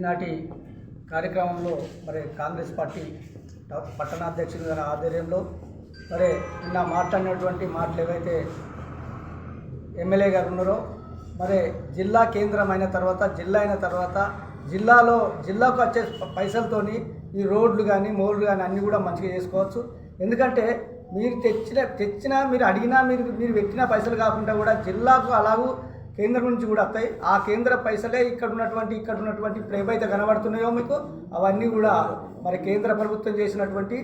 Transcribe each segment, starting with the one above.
ఈనాటి కార్యక్రమంలో మరి కాంగ్రెస్ పార్టీ పట్టణాధ్యక్షుని గారి ఆధ్వర్యంలో మరి నిన్న మాట్లాడినటువంటి మాటలు ఏవైతే ఎమ్మెల్యే గారు ఉన్నారో మరి జిల్లా కేంద్రం అయిన తర్వాత జిల్లా అయిన తర్వాత జిల్లాకు వచ్చే పైసలతోని ఈ రోడ్లు కానీ మోర్లు కానీ అన్నీ కూడా మంచిగా చేసుకోవచ్చు. ఎందుకంటే మీరు తెచ్చినా మీరు అడిగినా మీరు పెట్టిన పైసలు కాకుండా కూడా జిల్లాకు అలాగూ కేంద్రం నుంచి కూడా వస్తాయి. ఆ కేంద్ర పైసలే ఇక్కడ ఉన్నటువంటి ఇప్పుడు ఏవైతే కనబడుతున్నాయో మీకు అవన్నీ కూడా మరి కేంద్ర ప్రభుత్వం చేసినటువంటి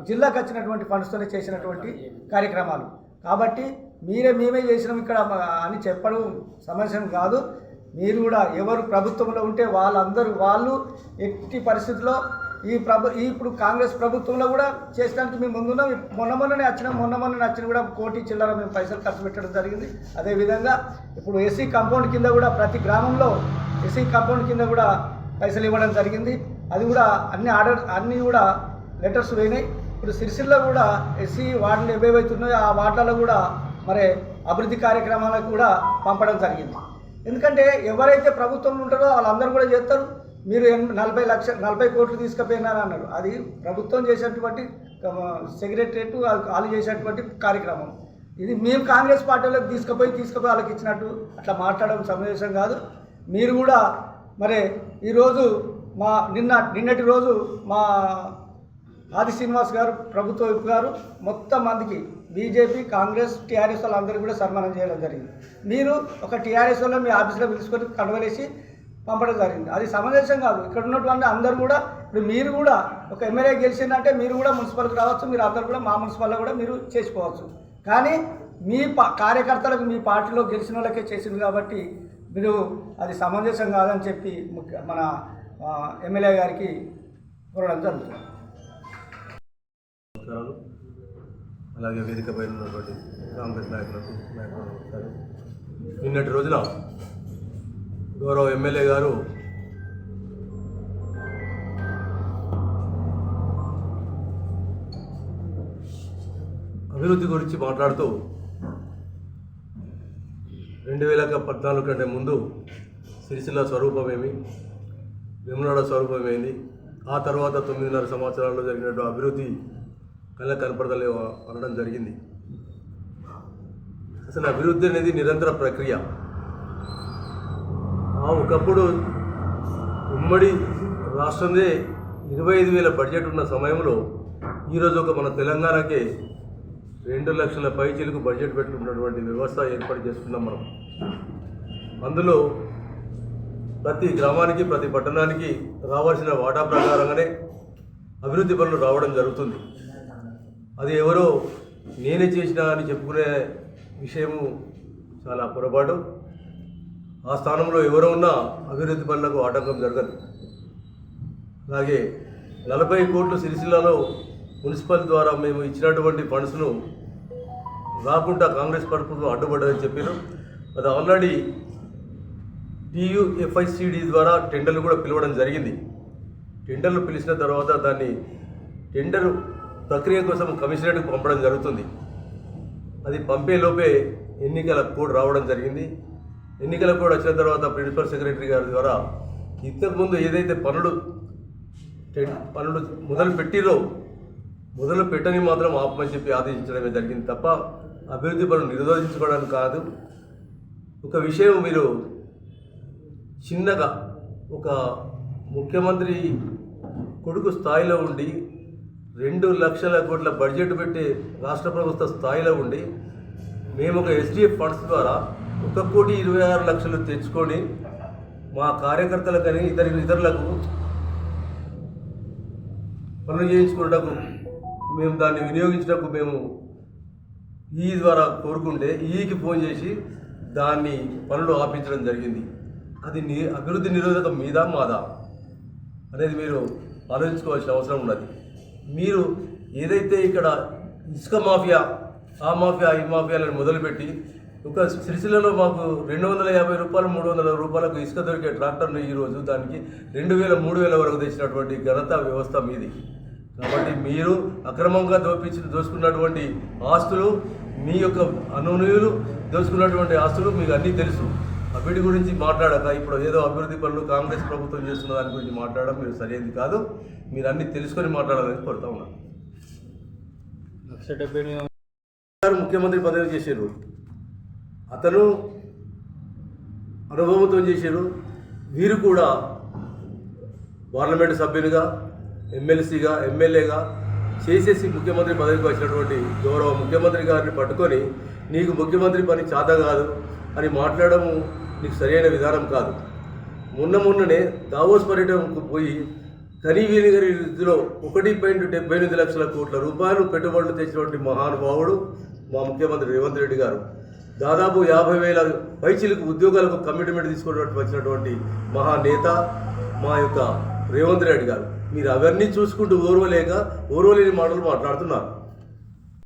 జిల్లాకు వచ్చినటువంటి ఫండ్స్తోనే చేసినటువంటి కార్యక్రమాలు. కాబట్టి మేమే చేసినాం ఇక్కడ అని చెప్పడం సమస్య కాదు. మీరు కూడా ఎవరు ప్రభుత్వంలో ఉంటే వాళ్ళు ఎట్టి పరిస్థితుల్లో ఇప్పుడు కాంగ్రెస్ ప్రభుత్వంలో కూడా చేసడానికి మేము ముందున్నాం. మొన్ననే వచ్చిన కూడా కోటి చిల్లర మేము పైసలు ఖర్చు పెట్టడం జరిగింది. అదేవిధంగా ఇప్పుడు ఎస్సీ కాంపౌండ్ కింద కూడా ప్రతి గ్రామంలో ఎస్సీ కాంపౌండ్ కింద కూడా పైసలు ఇవ్వడం జరిగింది. అది కూడా అన్ని కూడా లెటర్స్ పోయినాయి. ఇప్పుడు సిరిసిల్ల కూడా ఎస్సీ వార్డులు ఏవేవైతున్నాయో ఆ వార్డులలో కూడా మరి అభివృద్ధి కార్యక్రమాలకు కూడా పంపడం జరిగింది. ఎందుకంటే ఎవరైతే ప్రభుత్వంలో ఉంటారో వాళ్ళందరూ కూడా చేస్తారు. మీరు 40 కోట్లు తీసుకుపోయినారని అన్నారు. అది ప్రభుత్వం చేసేటువంటి సెక్రటరేట్ వాళ్ళు చేసేటువంటి కార్యక్రమం. ఇది మేము కాంగ్రెస్ పార్టీలోకి తీసుకుపోయి వాళ్ళకి ఇచ్చినట్టు అట్లా మాట్లాడడం సమావేశం కాదు. మీరు కూడా మరి ఈరోజు నిన్నటి రోజు మా ఆది శ్రీనివాస్ గారు ప్రభుత్వ వైపు గారు మొత్తం మందికి బీజేపీ కాంగ్రెస్ టీఆర్ఎస్ వాళ్ళందరూ కూడా సన్మానం చేయడం జరిగింది. మీరు ఒక టీఆర్ఎస్ వాళ్ళు మీ ఆఫీస్లో పిలుచుకొని కడవలేసి పంపడం జరిగింది. అది సమంజసం కాదు. ఇక్కడ ఉన్నటువంటి అందరూ కూడా ఇప్పుడు మీరు కూడా ఒక ఎమ్మెల్యే గెలిచిందంటే మీరు కూడా మున్సిపల్కి రావచ్చు. మీరు అందరూ కూడా మా మున్సిపల్లో కూడా మీరు చేసుకోవచ్చు. కానీ మీ కార్యకర్తలకు మీ పార్టీలో గెలిచిన వాళ్ళకే చేసింది కాబట్టి మీరు అది సమంజసం కాదని చెప్పి మన ఎమ్మెల్యే గారికి కోరడం జరుగుతుంది. అలాగే వేదిక పైన ఉన్నటువంటి కాంగ్రెస్ నాయకులకు నిన్నటి రోజున గౌరవ ఎమ్మెల్యే గారు అభివృద్ధి గురించి మాట్లాడుతూ 2014 కంటే ముందు సిరిసిల్ల స్వరూపమేమి, వేములవాడ స్వరూపమేంది, ఆ తర్వాత 9.5 సంవత్సరాల్లో జరిగినట్టు అభివృద్ధి కళ్ళ కనపడతలేవు అనడం జరిగింది. అసలు అభివృద్ధి అనేది నిరంతర ప్రక్రియ. ఒకప్పుడు ఉమ్మడి రాష్ట్రందే 25,000 బడ్జెట్ ఉన్న సమయంలో ఈరోజు మన తెలంగాణకే 2 లక్షల పైచీలకు బడ్జెట్ పెట్టుకున్నటువంటి వ్యవస్థ ఏర్పాటు చేస్తున్నాం మనం. అందులో ప్రతి గ్రామానికి ప్రతి పట్టణానికి రావాల్సిన వాటా ప్రకారంగానే అభివృద్ధి పనులు రావడం జరుగుతుంది. అది ఎవరో నేనే చేసినా అని చెప్పుకునే విషయము చాలా పొరపాటు. ఆ స్థానంలో ఎవరో ఉన్నా అభివృద్ధి పనులకు ఆటంకం జరగదు. అలాగే 40 కోట్లు సిరిసిల్లలో మున్సిపల్ ద్వారా మేము ఇచ్చినటువంటి ఫండ్స్ను రాకుండా కాంగ్రెస్ ప్రభుత్వం అడ్డుపడ్డదని చెప్పారు. అది ఆల్రెడీ TUFICD ద్వారా టెండర్లు కూడా పిలవడం జరిగింది. టెండర్లు పిలిచిన తర్వాత దాన్ని టెండర్ ప్రక్రియ కోసం కమిషనరేట్కి పంపడం జరుగుతుంది. అది పంపేలోపే ఎన్నికల కోడ్ రావడం జరిగింది. ఎన్నికల కోడ్ వచ్చిన తర్వాత ప్రిన్సిపల్ సెక్రటరీ గారి ద్వారా ఇంతకుముందు ఏదైతే పనులు మొదలు పెట్టని మాత్రం ఆపమని చెప్పి ఆదేశించడమే జరిగింది తప్ప అభివృద్ధి పనులు నిరోధించుకోవడానికి కాదు. ఒక విషయం మీరు చిన్నగా ఒక ముఖ్యమంత్రి కొడుకు స్థాయిలో ఉండి 2 లక్షల కోట్ల బడ్జెట్ పెట్టి రాష్ట్ర ప్రభుత్వ స్థాయిలో ఉండి మేము ఒక SDF ఫండ్స్ ద్వారా 1,26,00,000 తెచ్చుకొని మా కార్యకర్తలకు కానీ ఇతరులకు పనులు చేయించుకున్నటకు మేము దాన్ని వినియోగించటకు మేము ఈ ద్వారా కోరుకుంటే ఈకి ఫోన్ చేసి దాన్ని పనులు ఆపించడం జరిగింది. అది అభివృద్ధి నిరోధకం మీదా మాదా అనేది మీరు ఆలోచించుకోవాల్సిన అవసరం ఉన్నది. మీరు ఏదైతే ఇక్కడ ఇసుక మాఫియా, ఆ మాఫియా, ఈ మాఫియాలను మొదలుపెట్టి ఒక సిరిసిల్లలో మాకు 250 రూపాయలు 300 రూపాయలకు ఇసుక దొరికే ట్రాక్టర్లు ఈరోజు దానికి 2,000 3,000 వరకు తెచ్చినటువంటి ఘనత వ్యవస్థ మీది. కాబట్టి మీరు అక్రమంగా దోచుకున్నటువంటి ఆస్తులు, మీ యొక్క అనునయులు దోచుకున్నటువంటి ఆస్తులు మీకు అన్నీ తెలుసు. అభివృద్ధి గురించి మాట్లాడక ఇప్పుడు ఏదో అభివృద్ధి పనులు కాంగ్రెస్ ప్రభుత్వం చేస్తున్న దాని గురించి మాట్లాడడం మీరు సరైనది కాదు. మీరు అన్ని తెలుసుకొని మాట్లాడాలని కోరుతా ఉన్నాను. ముఖ్యమంత్రి పదవి చేశారు, అతను అనుభవంతో చేశారు. వీరు కూడా పార్లమెంటు సభ్యునిగా, ఎమ్మెల్సీగా, ఎమ్మెల్యేగా చేసేసి ముఖ్యమంత్రి పదవికి వచ్చినటువంటి గౌరవ ముఖ్యమంత్రి గారిని పట్టుకొని నీకు ముఖ్యమంత్రి పని చేత కాదు అని మాట్లాడము నీకు సరైన విధానం కాదు. మొన్ననే దావోస్ పర్యటనకు పోయి కనీవిని గారి రీతిలో 1.78 లక్షల కోట్ల రూపాయలు పెట్టుబడులు తెచ్చినటువంటి మహానుభావుడు మా ముఖ్యమంత్రి రేవంత్ రెడ్డి గారు. దాదాపు 50,000 పైచిలకు ఉద్యోగాలకు కమిట్మెంట్ తీసుకున్నట్టు వచ్చినటువంటి మహానేత మా యొక్క రేవంత్ రెడ్డి గారు. మీరు అవన్నీ చూసుకుంటూ ఓర్వలేని మాటలు మాట్లాడుతున్నారు.